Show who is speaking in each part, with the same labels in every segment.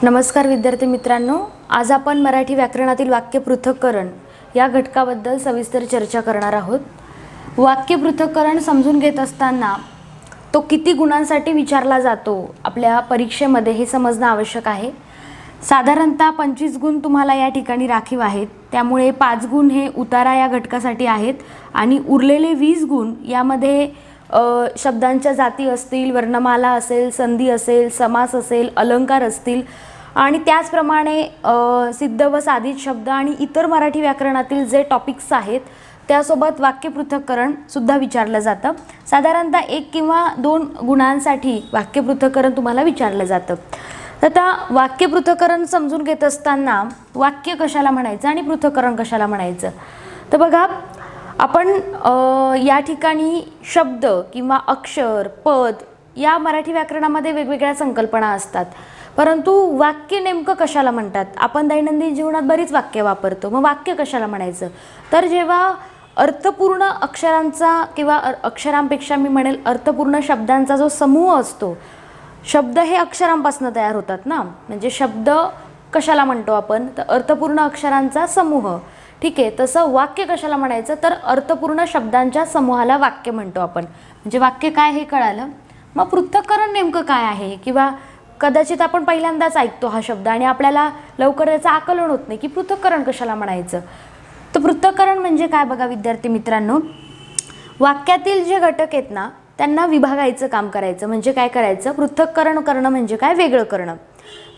Speaker 1: नमस्कार विद्यार्थी मित्रांनो, आज आपण मराठी व्याकरणातील वाक्य पृथक्करण या घटकाबद्दल सविस्तर चर्चा करणार आहोत। वाक्य पृथक्करण समजून घेत असताना तो किती गुणांसाठी विचारला जातो आपल्या परीक्षेमध्ये हे समजणे आवश्यक आहे। साधारणतः 25 गुण तुम्हाला या ठिकाणी राखीव आहेत, त्यामुळे 5 गुण हे उतारा या घटकासाठी आहेत आणि उरलेले 20 गुण यामध्ये शब्दांच्या जाती असतील, वर्णमाला असेल, संधी असेल, समास असेल, अलंकार असतील आणि त्याचप्रमाणे सिद्ध व साधित शब्द आणि इतर मराठी व्याकरणातील जे टॉपिक्स आहेत त्यासोबत वाक्य पृथक्करण सुद्धा विचारलं जातं। साधारणतः 1 किंवा 2 गुणांसाठी वाक्य पृथक्करण तुम्हाला विचारलं जातं। आता वाक्य पृथक्करण समजून घेत असताना वाक्य कशाला म्हणायचं आणि पृथक्करण कशाला म्हणायचं, तर बघा आपण या ठिकाणी शब्द किंवा अक्षर, पद या मराठी व्याकरणामध्ये वेगवेगळ्या संकल्पना असतात, परंतु वाक्य नेमकं कशाला म्हणतात। आपण दैनंदिन जीवनात बरीच वाक्य वापरतो, मग वाक्य कशाला म्हणायचं, तर जेव्हा अर्थपूर्ण अक्षरांचा किंवा अक्षरांपेक्षा मी म्हणेल अर्थपूर्ण शब्दांचा जो समूह असतो, शब्द हे अक्षरांपासून तयार होतात ना, म्हणजे शब्द कशाला म्हणतो आपण, तर अर्थपूर्ण अक्षरांचा समूह। ठीक आहे, तसं वाक्य कशाला म्हणायचं, तर अर्थपूर्ण शब्दांच्या समूहाला वाक्य म्हणतो आपण। म्हणजे वाक्य काय हे कळालं, मग पृथक्करण नेमकं काय आहे, किंवा कदाचित आपण पहिल्यांदाच ऐकतो हा शब्द आणि आपल्याला लवकर त्याचं आकलन होत नाही की पृथक्करण कशाला म्हणायचं। तर पृथक्करण म्हणजे काय बघा विद्यार्थी मित्रांनो, वाक्यातील जे घटक आहेत ना त्यांना विभागायचं काम करायचं, म्हणजे काय करायचं, पृथक्करण करणं म्हणजे काय, वेगळं करणं।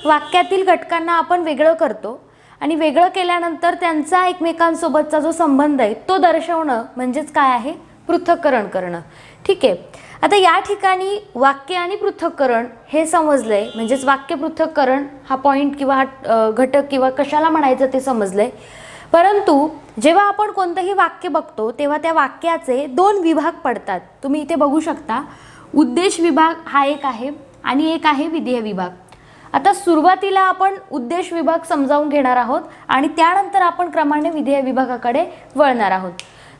Speaker 1: वाक्यातील घटकांना आपण वेगळं करतो आणि वेगळं केल्यानंतर त्यांचा एकमेकांसोबतचा जो संबंध आहे तो दर्शवणं म्हणजेच काय आहे, पृथक्करण करणं। ठीक आहे, आता या ठिकाणी वाक्य आणि पृथक्करण हे समजलंय, म्हणजेच वाक्य पृथक्करण हा पॉईंट किंवा हा घटक किंवा कशाला म्हणायचं ते समजलंय। परंतु जेव्हा आपण कोणतंही वाक्य बघतो तेव्हा त्या वाक्याचे 2 विभाग पडतात। तुम्ही इथे बघू शकता, उद्देश विभाग हा एक आहे आणि एक आहे विधेय विभाग। आता सुरुवातीला आपण उद्देश विभाग समजावून घेणार आहोत आणि त्यानंतर आपण क्रमाने विधेय विभागाकडे वळणार आहोत।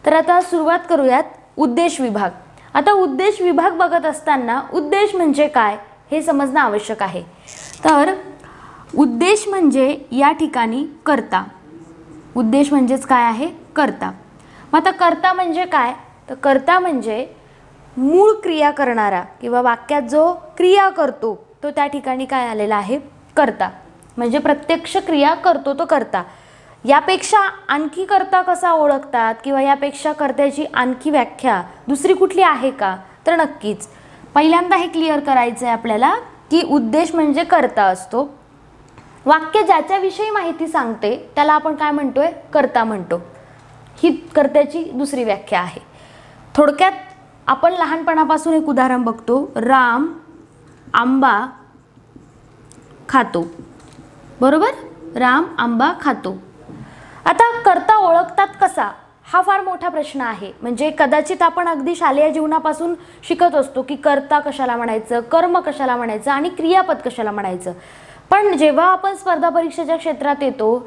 Speaker 1: तर आता सुरुवात करूयात उद्देश विभाग। आता उद्देश विभाग बघत असताना उद्देश म्हणजे काय हे समजणं आवश्यक आहे। तर उद्देश म्हणजे या ठिकाणी कर्ता, उद्देश म्हणजेच काय आहे, कर्ता। मग आता कर्ता म्हणजे काय, तर कर्ता म्हणजे मूळ क्रिया करणारा किंवा वाक्यात जो क्रिया करतो तो त्या ठिकाणी काय आलेला आहे, कर्ता। म्हणजे प्रत्यक्ष क्रिया करतो तो कर्ता। यापेक्षा आणखी कर्ता कसा ओळखतात किंवा यापेक्षा कर्त्याची आणखी व्याख्या दुसरी कुठली आहे का, तर नक्कीच पहिल्यांदा हे क्लिअर करायचं आहे आपल्याला की उद्देश म्हणजे कर्ता असतो। वाक्य ज्याच्याविषयी माहिती सांगते त्याला आपण काय म्हणतोय, कर्ता म्हणतो। ही कर्त्याची दुसरी व्याख्या आहे। थोडक्यात आपण लहानपणापासून एक उदाहरण बघतो, राम आंबा खातो, बरोबर, राम आंबा खातो। आता कर्ता ओळखतात कसा, हा फार मोठा प्रश्न आहे। म्हणजे कदाचित आपण अगदी शालेय जीवनापासून शिकत असतो की कर्ता कशाला म्हणायचं, कर्म कशाला म्हणायचं आणि क्रियापद कशाला म्हणायचं, पण जेव्हा आपण स्पर्धा परीक्षेच्या क्षेत्रात येतो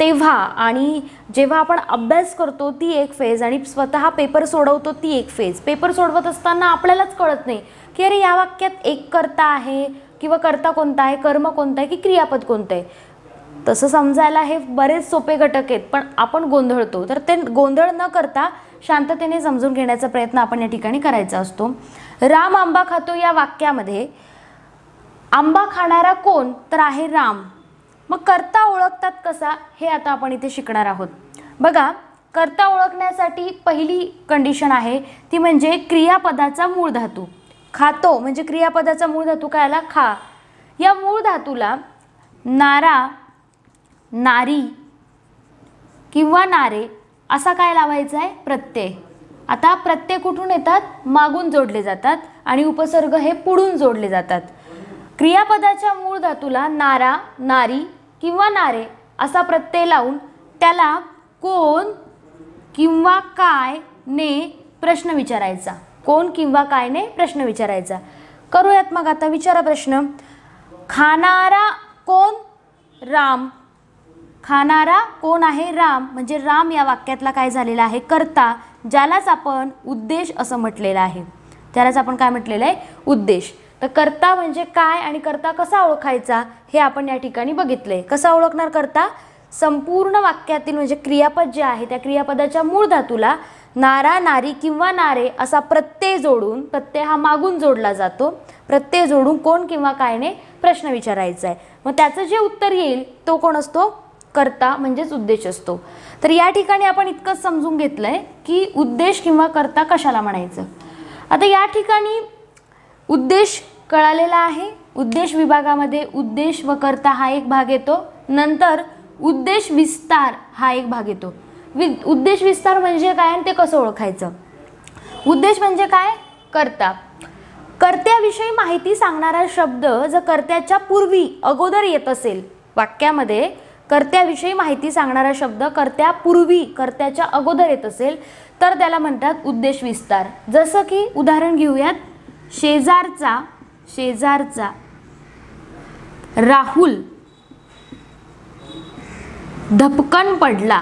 Speaker 1: तेव्हा आणि जेव्हा आपण अभ्यास करतो ती एक फेज आणि स्वतः पेपर सोडवतो ती एक फेज। पेपर सोडवत असताना आपल्यालाच कळत नाही की अरे या वाक्यात एक कर्ता आहे किंवा कर्ता कोणता आहे, कर्म कोणता आहे की क्रियापद कोणतं आहे। तसं समजायला हे बरेच सोपे घटक आहेत, पण आपण गोंधळतो। तर ते गोंधळ न करता शांततेने समजून घेण्याचा प्रयत्न आपण या ठिकाणी करायचा असतो। राम आंबा खातो या वाक्यामध्ये आंबा खाणारा कोण, तर आहे राम। मग कर्ता ओळखतात कसा हे आता आपण इथे शिकणार आहोत। बघा, कर्ता ओळखण्यासाठी पहिली कंडिशन आहे ती म्हणजे क्रियापदाचा मूळ धातू। खातो म्हणजे क्रियापदाचा मूळ धातू काय आला, खा। या मूळ धातूला नारा, नारी किंवा नारे असा काय लावायचा आहे, प्रत्यय। आता प्रत्यय कुठून येतात, मागून जोडले जातात आणि उपसर्ग हे पुढून जोडले जातात। क्रियापदाच्या मूळ धातूला नारा, नारी किंवा नारे असा प्रत्यय लावून त्याला कोण किंवा काय ने प्रश्न विचारायचा, कोण किंवा काय ने प्रश्न विचारायचा। करूयात मग आता, विचारा प्रश्न। खाणारा कोण, राम। खाणारा कोण आहे, राम। म्हणजे राम या वाक्यातला काय झालेला आहे, कर्ता, ज्यालाच आपण उद्देश असं म्हटलेलं आहे, त्यालाच आपण काय म्हटलेलं आहे, उद्देश। तर कर्ता म्हणजे काय आणि कर्ता कसा ओळखायचा हे आपण या ठिकाणी बघितले. कसा ओळखणार कर्ता? संपूर्ण वाक्यातील म्हणजे क्रियापद जे आहे त्या क्रियापदाच्या मूळ धातूला नारा, नारी किंवा नारे असा प्रत्यय जोडून, प्रत्यय हा मागून जोडला जातो, प्रत्यय जोडून कोण किंवा कायने प्रश्न विचारायचा आहे. मग त्याचं जे उत्तर येईल तो कोण असतो? कर्ता म्हणजेच उद्देश असतो. तर या ठिकाणी आपण इतकंच समजून घेतलंय की उद्देश किंवा कर्ता कशाला म्हणायचं. आता या ठिकाणी उद्देश कळालेला आहे. उद्देश विभागामध्ये उद्देश व कर्ता हा एक भाग येतो. नंतर उद्देश विस्तार हा एक भाग येतो. उद्देश विस्तार म्हणजे काय आणि ते कसं ओळखायचं? उद्देश म्हणजे काय? कर्ता. कर्त्याविषयी माहिती सांगणारा शब्द जर कर्त्याच्या पूर्वी अगोदर येत असेल, वाक्यामध्ये कर्त्याविषयी माहिती सांगणारा शब्द कर्त्यापूर्वी, कर्त्याच्या अगोदर येत असेल तर त्याला म्हणतात उद्देश विस्तार. जसं की उदाहरण घेऊयात. शेजारचा राहुल धपकन पडला.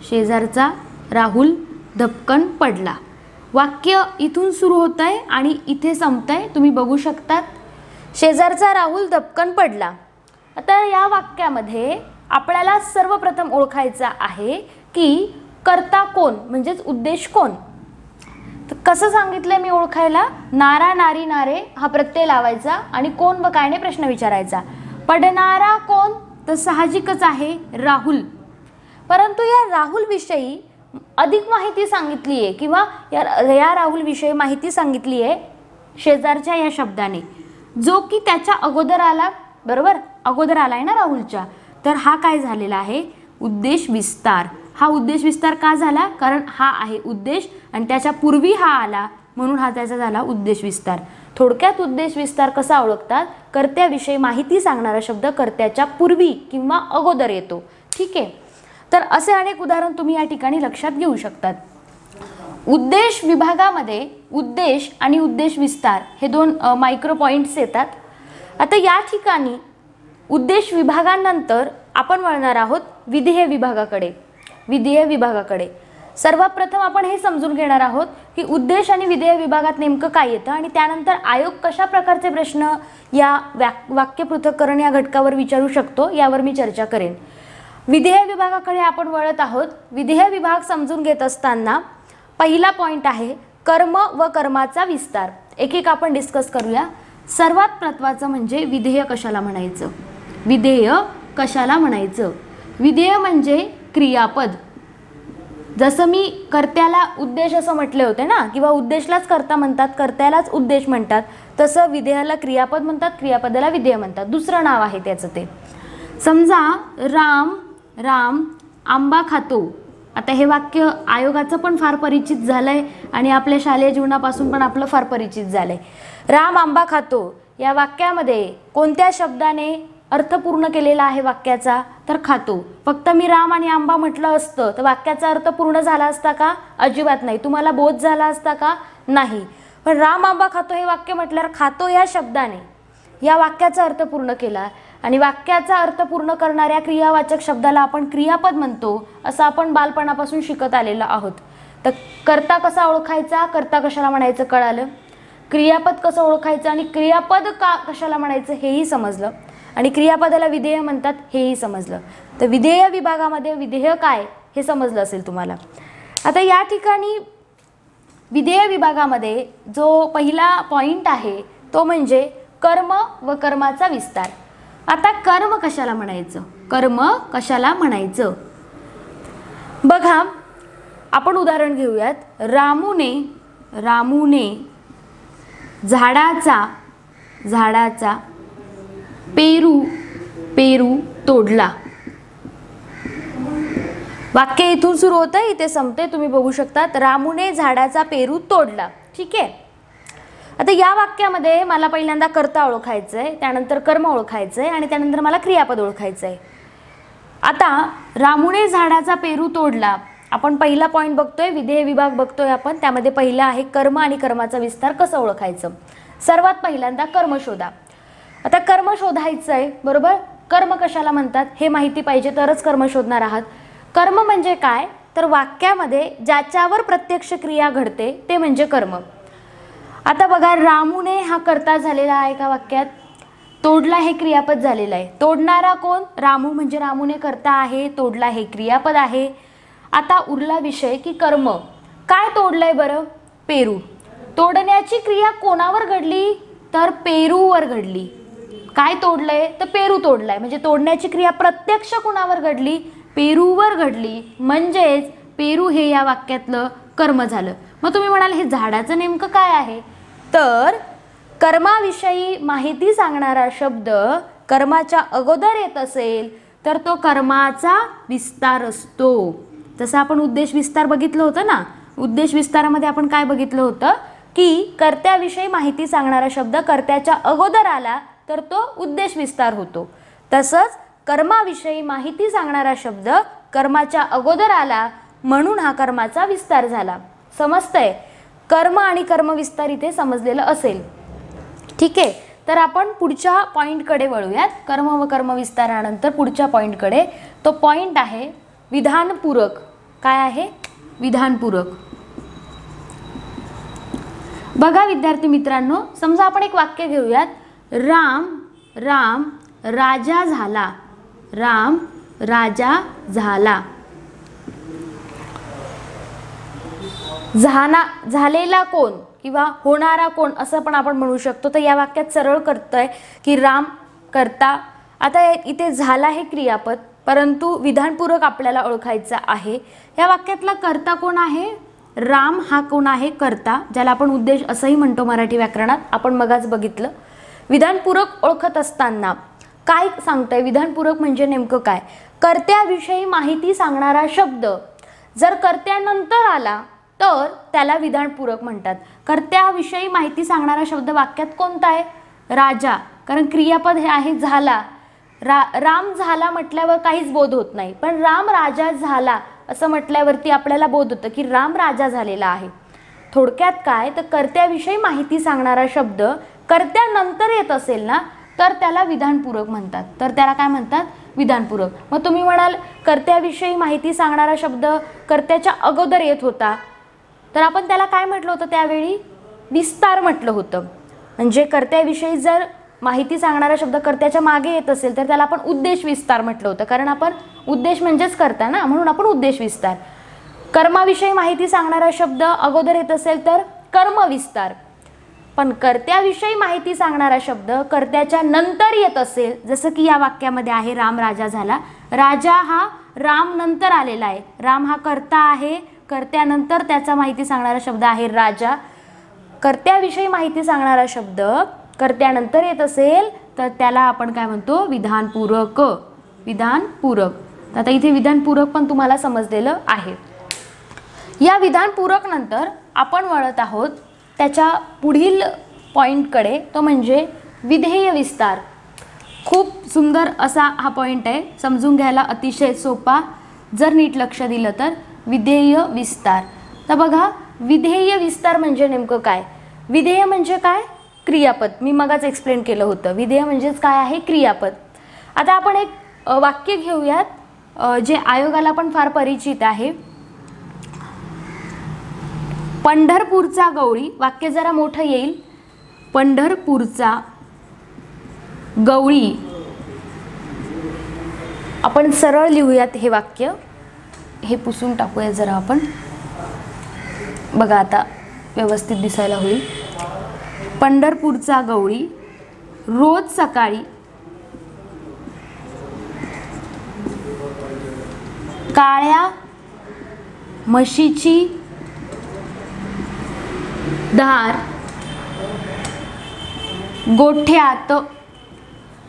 Speaker 1: शेजारचा राहुल धपकन पडला. वाक्य इथून सुरू होत आहे आणि इथे संपतंय, तुम्ही बघू शकतात. शेजारचा राहुल धपकन पडला. आता या वाक्यामध्ये आपल्याला सर्वप्रथम ओळखायचा आहे की कर्ता कोण म्हणजेच उद्देश कोण. तर कसं सांगितलंय मी ओळखायला? नारा, नारी, नारे हा प्रत्यय लावायचा आणि कोण व कायने प्रश्न विचारायचा. पडणारा कोण? तर साहजिकच आहे राहुल. परंतु या राहुल विषयी अधिक माहिती सांगितली आहे किंवा या राहुल विषयी माहिती सांगितली आहे शेजारच्या या शब्दाने, जो की त्याच्या अगोदर आला. बरोबर, अगोदर आलाय ना राहुलच्या. तर हा काय झालेला आहे? उद्देश विस्तार. हा उद्देश विस्तार का झाला? कारण हा आहे उद्देश आणि त्याच्या पूर्वी हा आला म्हणून हा त्याचा झाला उद्देश विस्तार. थोडक्यात उद्देश विस्तार कसा ओळखतात? कर्त्याविषयी माहिती सांगणारा शब्द कर्त्याच्या पूर्वी किंवा अगोदर येतो. ठीक आहे. तर असे अनेक उदाहरण तुम्ही या ठिकाणी लक्षात घेऊ शकतात. उद्देश विभागामध्ये उद्देश आणि उद्देश विस्तार हे दोन मायक्रो पॉइंट्स येतात. आता या ठिकाणी उद्देश विभागानंतर आपण वळणार आहोत विधेय विभागाकडे. विधेय विभागाकडे सर्वात प्रथम आपण हे समजून घेणार आहोत की उद्देश आणि विधेय विभागात नेमकं काय येतं आणि त्यानंतर आयोग कशा प्रकारचे प्रश्न या वाक्य पृथक्करण या घटकावर विचारू शकतो यावर मी चर्चा करेन. विधेय विभागाकडे आपण वळत आहोत. विधेय विभाग समजून घेत असताना पहिला पॉइंट आहे कर्म व कर्माचा विस्तार. एक एक आपण डिस्कस करूया. सर्वात महत्त्वाचं म्हणजे विधेय कशाला म्हणायचं. विधेय कशाला म्हणायचं? विधेय म्हणजे क्रियापद. जसं मी कर्त्याला उद्देश असं म्हटले होते ना, किंवा उद्देशलाच कर्ता म्हणतात, कर्त्यालाच उद्देश म्हणतात, तसं विधेयाला क्रियापद म्हणतात, क्रियापदाला विधेय म्हणतात. दुसरं नाव आहे त्याचं ते. समजा राम आंबा खातो. आता हे वाक्य आयोगाचं पण फार परिचित झालंय आणि आपल्या शालेय जीवनापासून पण आपलं फार परिचित झालंय. राम आंबा खातो या वाक्यामध्ये कोणत्या शब्दाने अर्थ पूर्ण केलेला आहे वाक्याचा? तर खातो. फक्त मी राम आणि आंबा म्हटलं असतं तर वाक्याचा अर्थ पूर्ण झाला असता का? अजिबात नाही. तुम्हाला बोध झाला असता का? नाही. पण राम आंबा खातो हे वाक्य म्हटल्यावर खातो या शब्दाने या वाक्याचा अर्थ पूर्ण केला आणि वाक्याचा अर्थ पूर्ण करणाऱ्या क्रियावाचक शब्दाला आपण क्रियापद म्हणतो असं आपण बालपणापासून शिकत आलेलो आहोत. तर कर्ता कसा ओळखायचा, कर्ता कशाला म्हणायचं कळालं. क्रियापद कसं ओळखायचं आणि क्रियापद का कशाला म्हणायचं हेही समजलं आणि क्रियापदाला विधेय म्हणतात हेही समजलं. तर विधेय विभागामध्ये विधेय काय हे समजलं असेल तुम्हाला. आता या ठिकाणी विधेय विभागामध्ये जो पहिला पॉइंट आहे तो म्हणजे कर्म व कर्माचा विस्तार. आता कर्म कशाला म्हणायचं, कर्म कशाला म्हणायचं बघा. आपण उदाहरण घेऊयात. रामूने झाडाचा पेरू तोडला. वाक्य इथून सुरू होतं इथे संपते, तुम्ही बघू शकतात. रामूने झाडाचा पेरू तोडला. ठीक आहे. आता या वाक्यामध्ये मला पहिल्यांदा कर्ता ओळखायचं आहे, त्यानंतर कर्म ओळखायचं आहे आणि त्यानंतर मला क्रियापद ओळखायचं आहे. आता रामूने झाडाचा पेरू तोडला. आपण पहिला पॉइंट बघतोय, विधेय विभाग बघतोय आपण. त्यामध्ये पहिला आहे कर्म आणि कर्माचा विस्तार कसं ओळखायचं. सर्वात पहिल्यांदा कर्म शोधा. आता कर्म शोधायचं आहे, बरोबर. कर्म कशाला म्हणतात हे माहिती पाहिजे तरच कर्म शोधणार आहात. कर्म म्हणजे काय तर वाक्यामध्ये ज्याच्यावर प्रत्यक्ष क्रिया घडते ते म्हणजे कर्म. आता बघा, रामूने हा कर्ता झालेला आहे का वाक्यात, तोडला हे क्रियापद झालेलं आहे. तोडणारा कोण, रामू, म्हणजे रामूने कर्ता आहे, तोडला हे क्रियापद आहे. आता उरला विषय की कर्म. काय तोडलंय बरं, पेरू. तोडण्याची क्रिया कोणावर घडली, तर पेरूवर घडली. काय तोडलंय, तर पेरू तोडलाय, म्हणजे तोडण्याची क्रिया प्रत्यक्ष कोणावर घडली, पेरूवर घडली, म्हणजेच पेरू हे या वाक्यातलं कर्म झालं. मग तुम्ही म्हणाल हे झाडाचं नेमकं काय आहे, तर कर्माविषयी माहिती सांगणारा शब्द कर्माच्या अगोदर येत असेल तर तो कर्माचा विस्तार असतो. जसं आपण उद्देश विस्तार बघितलं होतं ना, उद्देश विस्तारामध्ये आपण काय बघितलं होतं की कर्त्याविषयी माहिती सांगणारा शब्द कर्त्याच्या अगोदर आला तर तो उद्देश विस्तार होतो. तसंच कर्माविषयी माहिती सांगणारा शब्द कर्माच्या अगोदर आला म्हणून हा कर्माचा विस्तार झाला. समजतंय, कर्म आणि कर्मविस्तार इथे समजलेलं असेल. ठीक आहे, तर आपण पुढच्या पॉईंटकडे वळूयात. कर्म व कर्मविस्तारानंतर पुढच्या पॉईंटकडे. तो पॉईंट आहे विधानपूरक. काय आहे, विधानपूरक. बघा विद्यार्थी मित्रांनो, समजा आपण एक वाक्य घेऊयात, राम राजा झाला. राम राजा झाला. झालेला कोण किंवा होणारा कोण असं पण आपण म्हणू शकतो. तर या वाक्यात सरळ करतोय की राम कर्ता. आता इथे झाला हे क्रियापद, परंतु विधानपूरक आपल्याला ओळखायचा आहे. या वाक्यातला कर्ता कोण आहे, राम हा कोण आहे, कर्ता, ज्याला आपण उद्देश असंही म्हणतो मराठी व्याकरणात, आपण मगाच बघितलं. विधानपूरक ओळखत असताना काय सांगतंय, विधानपूरक म्हणजे नेमकं काय, कर्त्याविषयी माहिती सांगणारा शब्द जर कर्त्यानंतर आला तर त्याला विधानपूरक म्हणतात. कर्त्याविषयी माहिती सांगणारा शब्द वाक्यात कोणता आहे, राजा, कारण क्रियापद हे आहे झाला. राम झाला म्हटल्यावर काहीच बोध होत नाही, पण राम राजा झाला असं म्हटल्यावरती आपल्याला बोध होतं की राम राजा झालेला आहे. थोडक्यात काय, तर कर्त्याविषयी माहिती सांगणारा शब्द कर्त्यानंतर येत असेल ना तर त्याला विधानपूरक म्हणतात. तर त्याला काय म्हणतात, विधानपूरक. मग तुम्ही म्हणाल कर्त्याविषयी माहिती सांगणारा शब्द कर्त्याच्या अगोदर येत होता, तर आपण त्याला काय म्हटलं होतं, त्यावेळी विस्तार म्हटलं होतं. म्हणजे कर्त्याविषयी जर माहिती सांगणारा शब्द कर्त्याच्या मागे येत असेल तर त्याला आपण उद्देश विस्तार म्हटलं होतं, कारण आपण उद्देश म्हणजेच कर्ता ना, म्हणून आपण उद्देश विस्तार. कर्माविषयी माहिती सांगणारा शब्द अगोदर येत असेल तर कर्मविस्तार. पण कर्त्याविषयी माहिती सांगणारा शब्द कर्त्याच्या नंतर येत असेल, जसं की या वाक्यामध्ये आहे राम राजा झाला. राजा हा राम नंतर आलेला आहे. राम हा कर्ता आहे, कर्त्यानंतर त्याचा माहिती सांगणारा शब्द आहे राजा. कर्त्याविषयी माहिती सांगणारा शब्द कर्त्यानंतर येत असेल तर त्याला आपण काय म्हणतो, विधानपूरक. विधानपूरक. आता इथे विधानपूरक पण तुम्हाला समजलेलं आहे. या विधानपूरक नंतर आपण वळत आहोत त्याच्या पुढील पॉईंटकडे, तो म्हणजे विधेय विस्तार. खूप सुंदर असा हा पॉईंट आहे, समजून घ्यायला अतिशय सोपा जर नीट लक्ष दिलं तर. विधेय विस्तार. तर बघा, विधेय विस्तार म्हणजे नेमकं काय, विधेय म्हणजे काय, क्रियापद. मी मगाच एक्सप्लेन केलं होतं, विधेय म्हणजेच काय आहे, क्रियापद. आता आपण एक वाक्य घेऊयात जे आयोगाला पण फार परिचित आहे. पंढरपूरचा गवळी. वाक्य जरा मोठं येईल. पंढरपूरचा गवळी. आपण सरळ लिहूयात हे वाक्य. हे पुसून टाकूया जरा आपण, बघा आता व्यवस्थित दिसायला होईल. पंढरपूरचा गवळी रोज सकाळी काळ्या म्हशीची धार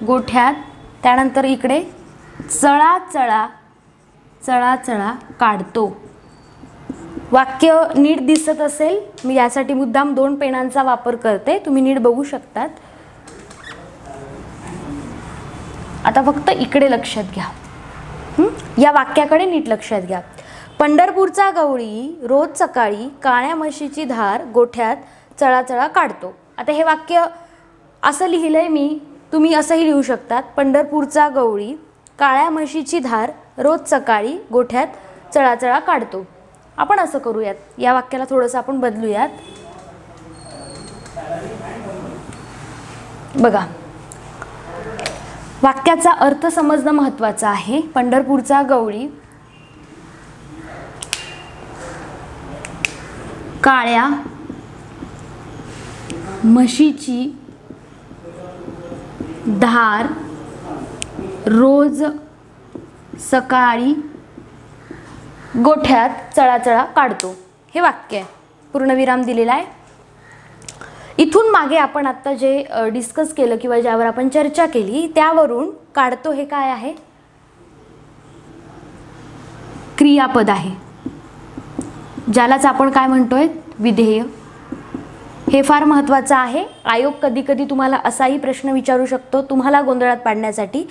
Speaker 1: गोठ्यात त्यानंतर इकडे चळा चळा काढतो. वाक्य नीट दिसत असेल, मी यासाठी मुद्दाम 2 पेनांचा वापर करते, तुम्ही नीट बघू शकतात. आता फक्त इकडे लक्षात घ्या, या वाक्याकडे नीट लक्षात घ्या. पंढरपूरचा गवळी रोज सकाळी काळ्या म्हशीची धार गोठ्यात चळा काढतो. आता हे वाक्य असं लिहिलंय मी, तुम्ही असंही लिहू शकतात. पंढरपूरचा गवळी काळ्या म्हशीची धार रोज सकाळी गोठ्यात चळा काढतो. आपण असं करूयात, या वाक्याला थोडंसं आपण बदलूयात. बघा, वाक्याचा अर्थ समजणं महत्त्वाचं आहे. पंढरपूरचा गवळी काळ्या म्हशीची धार रोज सकाळी गोठ्यात चळाचळा काढतो. हे वाक्य आहे, पूर्णविराम दिलेला आहे. इथून मागे आपण आत्ता जे डिस्कस केलं किंवा ज्यावर आपण चर्चा केली त्यावरून काढतो हे काय आहे? क्रियापद आहे, ज्यालाच आपण काय म्हणतोय? विधेय. हे फार महत्त्वाचं आहे. आयोग कधी कधी तुम्हाला असाही प्रश्न विचारू शकतो तुम्हाला गोंधळात पाडण्यासाठी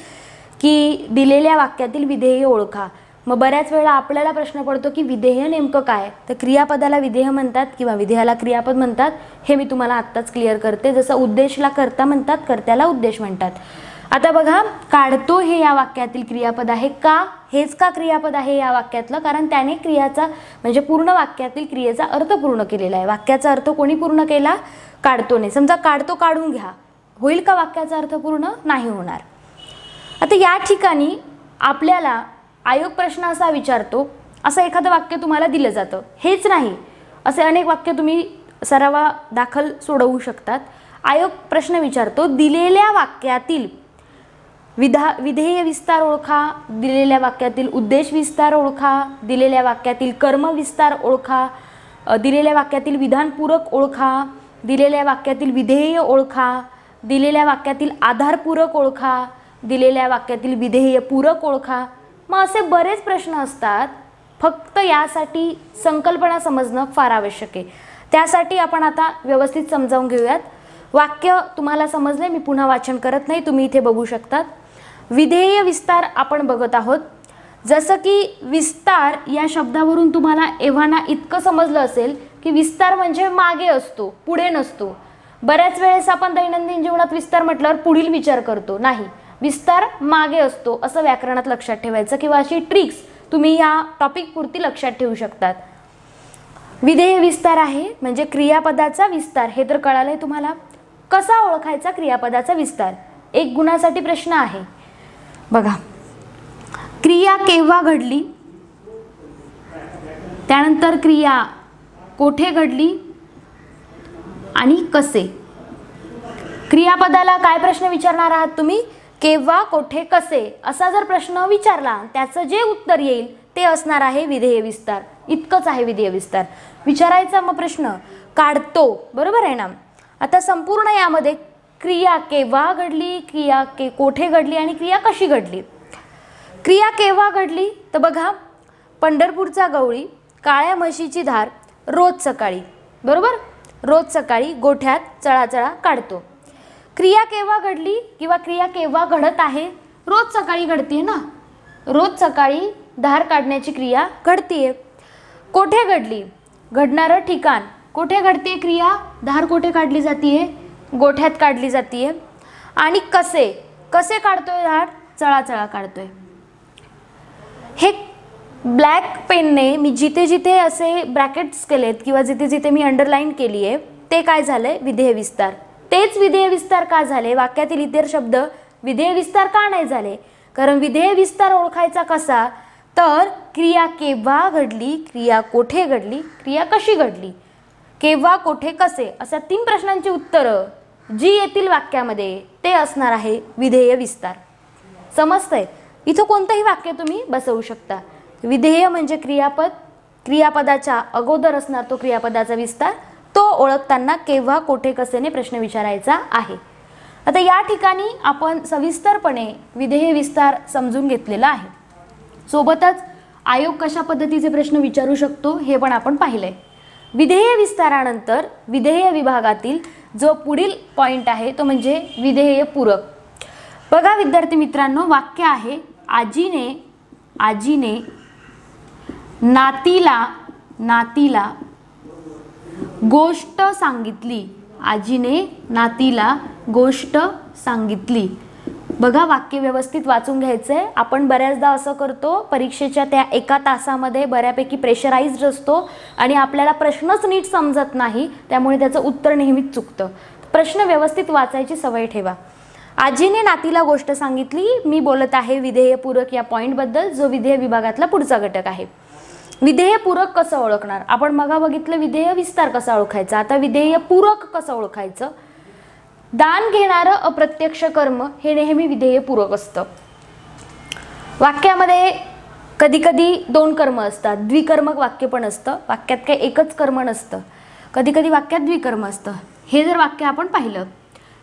Speaker 1: की दिलेल्या वाक्यातील विधेय ओळखा. मग बऱ्याच वेळा आपल्याला प्रश्न पडतो की विधेय नेमकं काय? तर क्रियापदाला विधेय म्हणतात किंवा विधेयाला क्रियापद म्हणतात. हे मी तुम्हाला आत्ताच क्लिअर करते. जसं उद्देशला कर्ता म्हणतात, कर्त्याला उद्देश म्हणतात. आता बघा, काढतो हे या वाक्यातील क्रियापद आहे. का? हेच का क्रियापद आहे या वाक्यातलं? कारण त्याने क्रियाचा म्हणजे पूर्ण वाक्यातील क्रियेचा अर्थ पूर्ण केलेला आहे. वाक्याचा अर्थ कोणी पूर्ण केला? काढतोने. समजा काढतो काढून घ्या, होईल का वाक्याचा अर्थ पूर्ण? नाही होणार. आता या ठिकाणी आपल्याला आयोग प्रश्न असा विचारतो, असं एखादं वाक्य तुम्हाला दिलं जातं, हेच नाही असे अनेक वाक्य तुम्ही सरावा दाखल सोडवू शकतात. आयोग प्रश्न विचारतो, दिलेल्या वाक्यातील विधेय विस्तार ओळखा, दिलेल्या वाक्यातील उद्देश विस्तार ओळखा, दिलेल्या वाक्यातील कर्म विस्तार ओळखा, दिलेल्या वाक्यातील विधानपूरक ओळखा, दिलेल्या वाक्यातील विधेय ओळखा, दिलेल्या वाक्यातील आधारपूरक ओळखा, दिलेल्या वाक्यातील विधेय पूरक ओळखा. मग असे बरेच प्रश्न असतात. फक्त यासाठी संकल्पना समजणं फार आवश्यक आहे. त्यासाठी आपण आता व्यवस्थित समजावून घेऊयात. वाक्य तुम्हाला समजले, मी पुन्हा वाचन करत नाही, तुम्ही इथे बघू शकतात. विधेय विस्तार आपण बघत आहोत. जसं की विस्तार या शब्दावरून तुम्हाला एव्हाना इतकं समजलं असेल की विस्तार म्हणजे मागे असतो, पुढे नसतो. बऱ्याच वेळेस आपण दैनंदिन जीवनात विस्तार म्हटल्यावर पुढील विचार करतो. नाही, विस्तार मागे असतो असं व्याकरणात लक्षात ठेवायचं किंवा अशी ट्रिक्स तुम्ही या टॉपिक पुरती लक्षात ठेवू शकतात. विधेय विस्तार आहे म्हणजे क्रियापदाचा विस्तार, हे तर कळालंय तुम्हाला. कसा ओळखायचा क्रियापदाचा विस्तार? एक गुणासाठी प्रश्न आहे. बघा, क्रिया केव्हा घडली, त्यानंतर क्रिया कोठे घडली आणि कसे. क्रियापदाला काय प्रश्न विचारणार आहात तुम्ही? केव्हा, कोठे, कसे असा जर प्रश्न विचारला, त्याचं जे उत्तर येईल ते असणार आहे विधेय विस्तार. इतकंच आहे विधेय विस्तार. विचारायचा मग प्रश्न काढतो, बरोबर आहे ना. आता संपूर्ण यामध्ये क्रिया केव्हा घडली, क्रिया कोठे घडली आणि क्रिया कशी घडली. क्रिया केव्हा घडली तर बघा, पंढरपूरचा गवळी काळ्या म्हशीची धार रोज सकाळी, बरोबर, रोज सकाळी गोठ्यात चळाचळा काढतो. क्रिया केव्हा घडली किंवा क्रिया केव्हा घडत आहे? रोज सकाळी घडते ना, रोज सकाळी धार काढण्याची क्रिया घडतीये. कोठे घडली? घडणारं ठिकाण. कोठे घडते क्रिया? धार कोठे काढली जातीये? गोठ्यात काढली जातीये. आणि कसे, कसे काढतोय धार? चळाचळा काढतोय. हे ब्लॅक पेनने मी जिथे जिथे असे ब्रॅकेट्स केलेत किंवा जिथे जिथे मी अंडरलाईन केली आहे ते काय झालंय? विधेय विस्तार. तेच विधेय विस्तार का झाले? वाक्यातील इतर शब्द विधेय विस्तार का नाही झाले? कारण विधेय विस्तार ओळखायचा कसा तर क्रिया केव्हा घडली, क्रिया कोठे घडली, क्रिया कशी घडली. केव्हा, कोठे, कसे अशा 3 प्रश्नांची उत्तरं जी येतील वाक्यामध्ये ते असणार आहे विधेय विस्तार. समजतंय? इथं कोणतंही वाक्य तुम्ही बसवू शकता. विधेय म्हणजे क्रियापद, क्रियापदाच्या अगोदर असणार तो क्रियापदाचा विस्तार. तो ओळखताना केव्हा, कोठे, कसेने प्रश्न विचारायचा आहे. आता या ठिकाणी आपण सविस्तरपणे विधेय विस्तार समजून घेतलेला आहे. सोबतच आयोग कशा पद्धतीचे प्रश्न विचारू शकतो हे पण आपण पाहिलंय. विधेय विस्तारानंतर विधेय विभागातील जो पुढील पॉइंट आहे तो म्हणजे विधेय पूरक. बघा विद्यार्थी मित्रांनो, वाक्य आहे आजीने नातीला गोष्ट सांगितली. आजीने नातीला गोष्ट सांगितली. बघा, वाक्य व्यवस्थित वाचून घ्यायचंय. आपण बऱ्याचदा असं करतो, परीक्षेच्या त्या एका तासामध्ये बऱ्यापैकी प्रेशराइज्ड असतो आणि आपल्याला प्रश्नच नीट समजत नाही, त्यामुळे त्याचं उत्तर नेहमीच चुकतं. प्रश्न व्यवस्थित वाचायची सवय ठेवा. आजीने नातीला गोष्ट सांगितली. मी बोलत आहे विधेयपूरक या पॉईंटबद्दल, जो विधेय विभागातला पुढचा घटक आहे. विधेयपूरक कसं ओळखणार? आपण मगा बघितलं विधेय विस्तार कसा ओळखायचा, आता विधेयपूरक कसं ओळखायचं? दान घेणारं अप्रत्यक्ष कर्म हे नेहमी विधेयपूरक असतं. वाक्यामध्ये कधी कधी 2 कर्म असतात, द्विकर्मक वाक्य पण असतं. वाक्यात काही एकच कर्म नसतं, कधी कधी वाक्यात द्विकर्म असतं. हे जर वाक्य आपण पाहिलं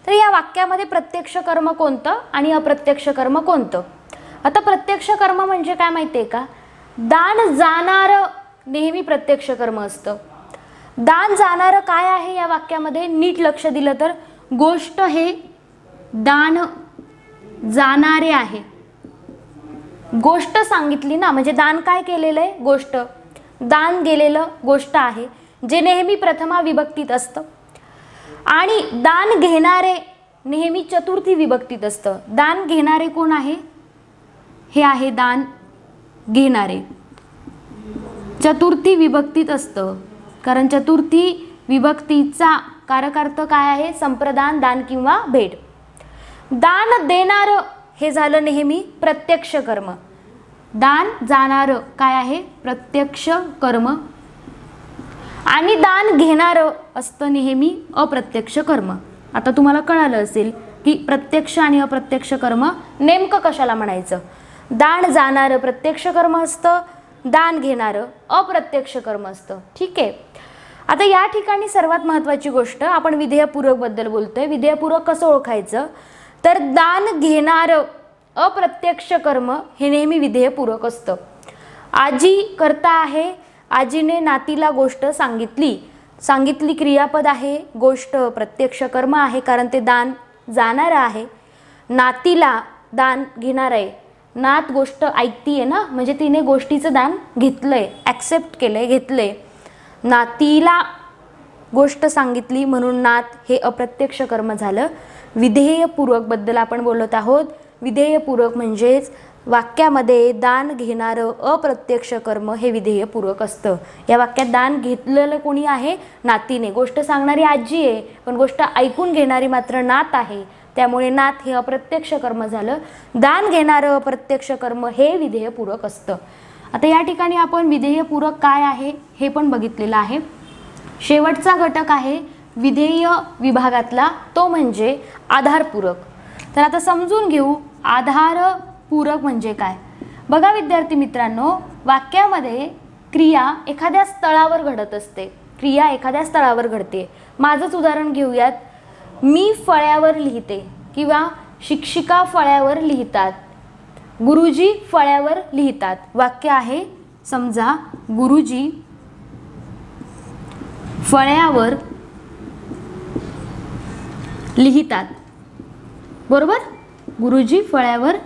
Speaker 1: तर या वाक्यामध्ये प्रत्यक्ष कर्म कोणतं आणि अप्रत्यक्ष कर्म कोणतं? आता प्रत्यक्ष कर्म म्हणजे काय माहिती आहे का? दान जाणारं नेहमी प्रत्यक्ष कर्म असतं. दान जाणारं काय आहे या वाक्यामध्ये? नीट लक्ष दिलं तर गोष्ट हे दान जाणारे आहे. गोष्ट सांगितली ना, म्हणजे दान काय केलेलं आहे? गोष्ट. दान गेलेलं गोष्ट आहे, जे नेहमी प्रथमा विभक्तीत असतं. आणि दान घेणारे नेहमी चतुर्थी विभक्तीत असतं. दान घेणारे कोण आहे? हे आहे दान घेणारे. चतुर्थी विभक्तीत असतं, कारण चतुर्थी विभक्तीचा कारकार्थ काय आहे? संप्रदान, दान किंवा भेट. दान देणारं हे झालं नेहमी प्रत्यक्ष कर्म. दान जाणारं काय आहे? प्रत्यक्ष कर्म. आणि दान घेणारं असतं नेहमी अप्रत्यक्ष कर्म. आता तुम्हाला कळालं असेल की प्रत्यक्ष आणि अप्रत्यक्ष कर्म नेमकं कशाला म्हणायचं. दान जाणारं प्रत्यक्ष कर्म असतं, दान घेणारं अप्रत्यक्ष कर्म असतं. ठीक आहे. आता या ठिकाणी सर्वात महत्त्वाची गोष्ट, आपण विधेयपूरक बद्दल बोलतोय. विधेयपूरक कसं ओळखायचं? तर दान घेणारं अप्रत्यक्ष कर्म हे नेहमी विधेयपूरक असतं. आजी करता आहे, आजीने नातीला गोष्ट सांगितली. सांगितली क्रियापद आहे, गोष्ट प्रत्यक्ष कर्म आहे, कारण ते दान जाणार आहे. नातीला दान घेणार आहे. नात गोष्ट ऐकतीये ना, म्हणजे तिने गोष्टीचं दान घेतलंय, ॲक्सेप्ट केलंय, घेतलंय. नातीला गोष्ट सांगितली म्हणून नात हे अप्रत्यक्ष कर्म झालं. विधेयपूरक बद्दल आपण बोलत आहोत. विधेयपूरक म्हणजेच वाक्यामध्ये दान घेणारं अप्रत्यक्ष कर्म हे विधेयपूरक असतं. या वाक्यात दान घेतलेलं कोणी आहे? नातीने. गोष्ट सांगणारी आजी आहे, पण गोष्ट ऐकून घेणारी मात्र नात आहे, त्यामुळे नात हे अप्रत्यक्ष कर्म झालं. दान घेणारं अप्रत्यक्ष कर्म हे विधेयपूरक असतं. आता या ठिकाणी आपण विधेयपूरक काय आहे हे पण बघितलेलं आहे. शेवटचा घटक आहे विधेय विभागातला, तो म्हणजे आधारपूरक. तर आता समजून घेऊ आधारपूरक म्हणजे काय. बघा विद्यार्थी मित्रांनो, वाक्यामध्ये क्रिया एखाद्या स्थळावर घडत असते. क्रिया एखाद्या स्थळावर घडते. माझंच उदाहरण घेऊयात. मी फळ्यावर लिहिते किंवा शिक्षिका फळ्यावर लिहितात, गुरुजी फळ्यावर लिहितात. वाक्य आहे समजा गुरुजी फळ्यावर लिहितात. बरोबर? गुरुजी फळ्यावर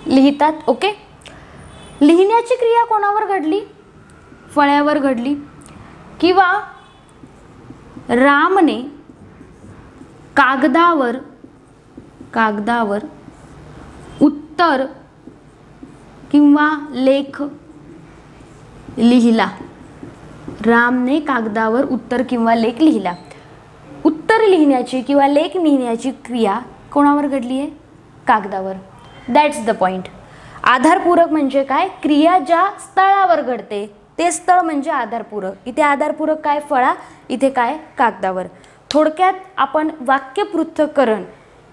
Speaker 1: लिहितात. ओके. लिहिण्याची क्रिया कोणावर घडली? फळ्यावर घडली. किंवा रामने कागदावर उत्तर किंवा लेख लिहिला. रामने कागदावर उत्तर किंवा लेख लिहिला. उत्तर लिहिण्याची किंवा लेख लिहिण्याची क्रिया कोणावर घडली आहे? कागदावर. That's the point. आधारपूरक म्हणजे काय? क्रिया ज्या स्थळावर घडते ते स्थळ म्हणजे आधारपूरक. इथे आधारपूरक काय? फळा. इथे काय? कागदावर. थोडक्यात आपण वाक्य पृथक्करण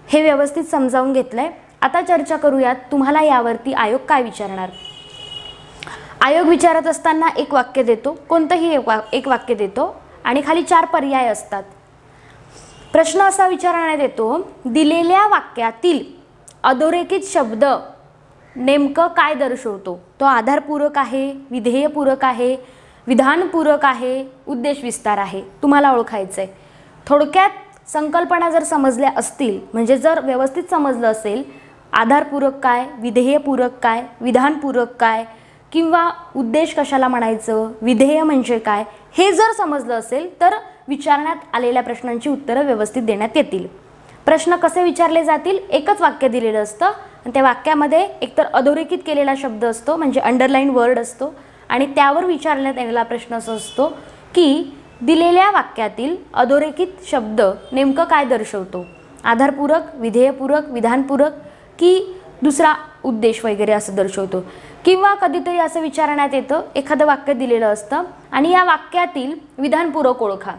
Speaker 1: हे व्यवस्थित समजावून घेतलंय. आता चर्चा करूयात तुम्हाला यावरती आयोग काय विचारणार. आयोग विचारत असताना एक वाक्य देतो, कोणतंही एक वाक्य देतो आणि खाली 4 पर्याय असतात. प्रश्न असा विचारण्यात येतो, दिलेल्या वाक्यातील अधोरेखित शब्द नेमकं काय दर्शवतो? तो आधारपूरक आहे, विधेयपूरक आहे, विधानपूरक आहे, उद्देश विस्तार आहे. तुम्हाला ओळखायचं आहे. थोडक्यात संकल्पना जर समजल्या असतील, म्हणजे जर व्यवस्थित समजलं असेल, आधारपूरक काय, विधेयपूरक काय, विधानपूरक काय, किंवा उद्देश कशाला म्हणायचं, विधेय म्हणजे काय, हे जर समजलं असेल तर विचारण्यात आलेल्या प्रश्नांची उत्तरं व्यवस्थित देण्यात येतील. प्रश्न कसे विचारले जातील? एकच वाक्य दिलेलं असतं आणि त्या वाक्यामध्ये एकतर अधोरेखित केलेला शब्द असतो, म्हणजे अंडरलाईन वर्ड असतो, आणि त्यावर विचारण्यात आलेला प्रश्न असा असतो की दिलेल्या वाक्यातील अधोरेखित शब्द नेमकं काय दर्शवतो? आधारपूरक, विधेयपूरक, विधानपूरक की दुसरा उद्देश वगैरे असं दर्शवतो? किंवा कधीतरी असं विचारण्यात येतं, एखादं वाक्य दिलेलं असतं आणि या वाक्यातील विधानपूरक ओळखा.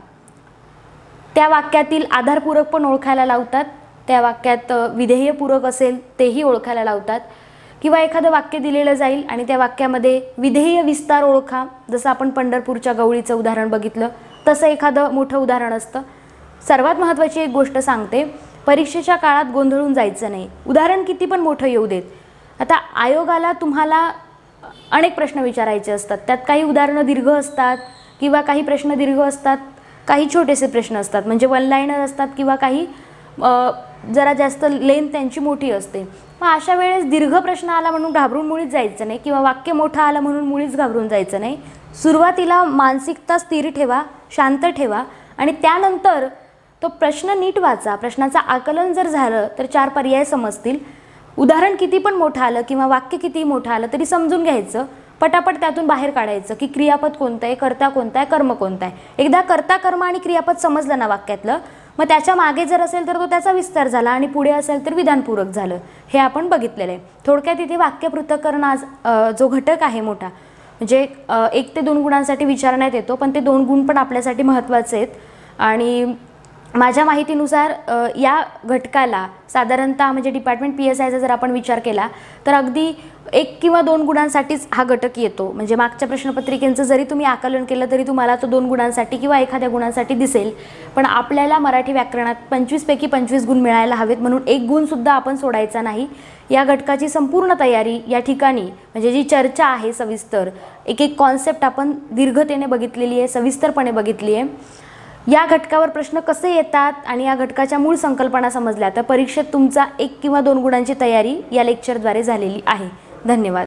Speaker 1: त्या वाक्यातील आधारपूरक पण ओळखायला लावतात, त्या वाक्यात विधेयपूरक असेल तेही ओळखायला लावतात. किंवा एखादं वाक्य दिलेलं जाईल आणि त्या वाक्यामध्ये विधेय विस्तार ओळखा, जसं आपण पंढरपूरच्या गवळीचं उदाहरण बघितलं तसं एखादं मोठं उदाहरण असतं. सर्वात महत्त्वाची एक गोष्ट सांगते, परीक्षेच्या काळात गोंधळून जायचं नाही. उदाहरण किती पण मोठं येऊ देत. आता आयोगाला तुम्हाला अनेक प्रश्न विचारायचे असतात, त्यात काही उदाहरणं दीर्घ असतात किंवा काही प्रश्न दीर्घ असतात, काही छोटेसे प्रश्न असतात म्हणजे वन लाईनर असतात किंवा काही जरा जास्त लेंथ त्यांची मोठी असते. मग अशा वेळेस दीर्घ प्रश्न आला म्हणून घाबरून मुळीच जायचं नाही किंवा वाक्य मोठं आलं म्हणून मुळीच घाबरून जायचं नाही. सुरुवातीला मानसिकता स्थिर ठेवा, शांत ठेवा आणि त्यानंतर तो प्रश्न नीट वाचा. प्रश्नाचं आकलन जर झालं तर 4 पर्याय समजतील. उदाहरण किती पण मोठं आलं किंवा वाक्य कितीही मोठं आलं तरी समजून घ्यायचं, पटापट त्यातून बाहेर काढायचं की क्रियापद कोणतं आहे, कर्ता कोणता आहे, कर्म कोणता आहे. एकदा कर्ता, कर्म आणि क्रियापद समजलं ना वाक्यातलं, मग त्याच्या मागे जर असेल तर तो त्याचा विस्तार झाला आणि पुढे असेल तर विधानपूरक झालं. हे आपण बघितलेलं आहे. थोडक्यात इथे वाक्य पृथक्करण आज जो घटक आहे मोठा, म्हणजे 1 ते 2 गुणांसाठी विचारण्यात येतो, पण ते 2 गुण पण आपल्यासाठी महत्त्वाचे आहेत. आणि माझ्या माहितीनुसार या घटकाला साधारणतः म्हणजे डिपार्टमेंट PSIचा जर आपण विचार केला तर अगदी 1 किंवा 2 गुणांसाठीच हा घटक येतो. म्हणजे मागच्या प्रश्नपत्रिकेचं जरी तुम्ही आकलन केलं तरी तुम्हाला तो 2 गुणांसाठी किंवा एखाद्या गुणांसाठी दिसेल. पण आपल्याला मराठी व्याकरणात 25 पैकी 25 गुण मिळायला हवेत, म्हणून 1 गुणसुद्धा आपण सोडायचा नाही. या घटकाची संपूर्ण तयारी या ठिकाणी म्हणजे जी चर्चा आहे सविस्तर, एक कॉन्सेप्ट आपण दीर्घतेने बघितलेली आहे, सविस्तरपणे बघितली आहे. या घटकावर प्रश्न कसे येतात आणि या घटकाच्या मूळ संकल्पना समजल्या तर परीक्षेत तुमचा 1 किंवा 2 गुणांची तयारी या लेक्चरद्वारे झालेली आहे. धन्यवाद.